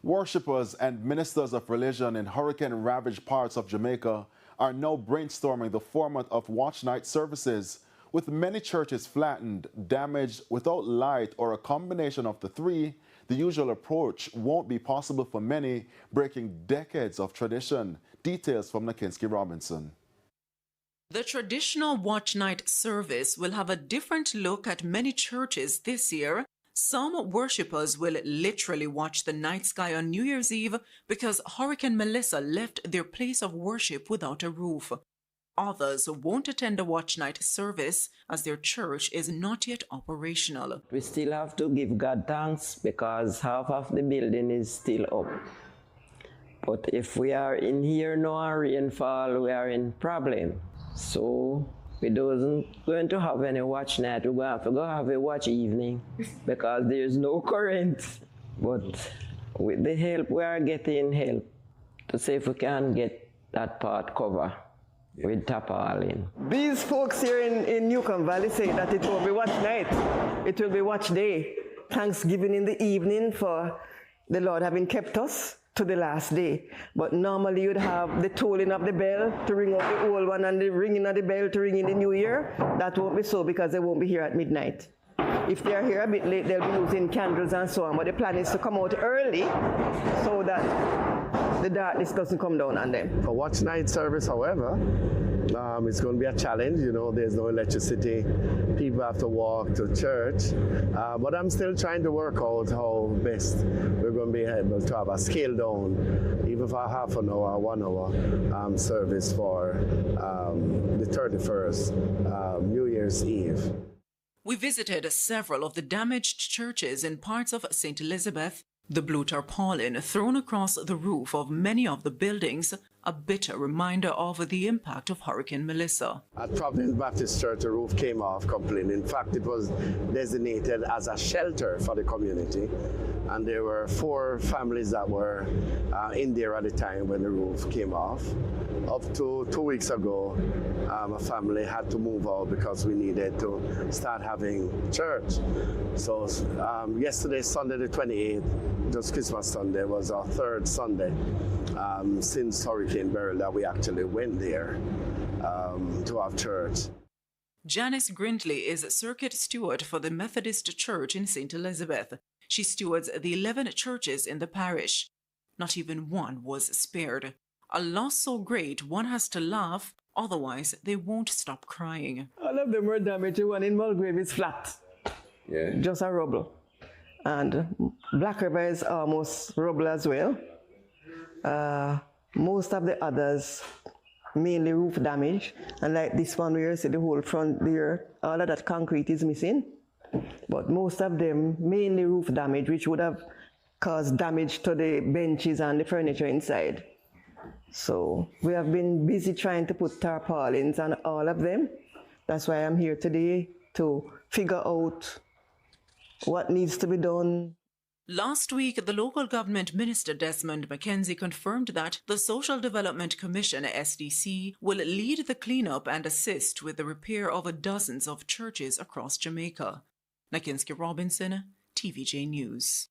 Worshippers and ministers of religion in hurricane-ravaged parts of Jamaica are now brainstorming the format of Watchnight services, with many churches flattened, damaged, without light, or a combination of the three. The usual approach won't be possible for many, breaking decades of tradition. Details from Nakinski Robinson. The traditional Watchnight service will have a different look at many churches this year. Some worshippers will literally watch the night sky on New Year's Eve because Hurricane Melissa left their place of worship without a roof. Others won't attend a Watchnight service as their church is not yet operational. We still have to give God thanks because half of the building is still up. But if we are in here no rainfall, we are in problem. So we don't going to have any watch night. We're going to have a watch evening because there's no current. But with the help, we are getting help to see if we can get that part covered with tarpaulin. These folks here in Newcomb Valley say that it will be watch night. It will be watch day. Thanksgiving in the evening for the Lord having kept us to the last day. But normally you'd have the tolling of the bell to ring out the old one and the ringing of the bell to ring in the new year. That won't be so because they won't be here at midnight. If they are here a bit late, they'll be using candles and so on. But the plan is to come out early so that the darkness doesn't come down on them. For watch night service, however, it's going to be a challenge. You know, there's no electricity. People have to walk to church. But I'm still trying to work out how best we're going to be able to have a scale down, even for half an hour, 1 hour service for the 31st, New Year's Eve. We visited several of the damaged churches in parts of St. Elizabeth. The blue tarpaulin thrown across the roof of many of the buildings, a bitter reminder of the impact of Hurricane Melissa. At Providence Baptist Church, the roof came off completely. In fact, it was designated as a shelter for the community. And there were 4 families that were in there at the time when the roof came off. Up to 2 weeks ago, a family had to move out because we needed to start having church. So yesterday, Sunday the 28th, just Christmas Sunday, was our 3rd Sunday since Hurricane Beryl that we actually went there to have church. Janice Grindley is circuit steward for the Methodist Church in St. Elizabeth. She stewards the 11 churches in the parish. Not even one was spared. A loss so great one has to laugh, otherwise they won't stop crying. All of them were damaged. The one in Mulgrave is flat, just a rubble. And Black River is almost rubble as well. Most of the others, mainly roof damage. And like this one where you see the whole front there, all of that concrete is missing. But most of them, mainly roof damage, which would have caused damage to the benches and the furniture inside. So we have been busy trying to put tarpaulins on all of them. That's why I'm here today, to figure out what needs to be done. Last week, the local government minister Desmond McKenzie confirmed that the Social Development Commission, SDC, will lead the cleanup and assist with the repair of dozens of churches across Jamaica. Nakinski Robinson, TVJ News.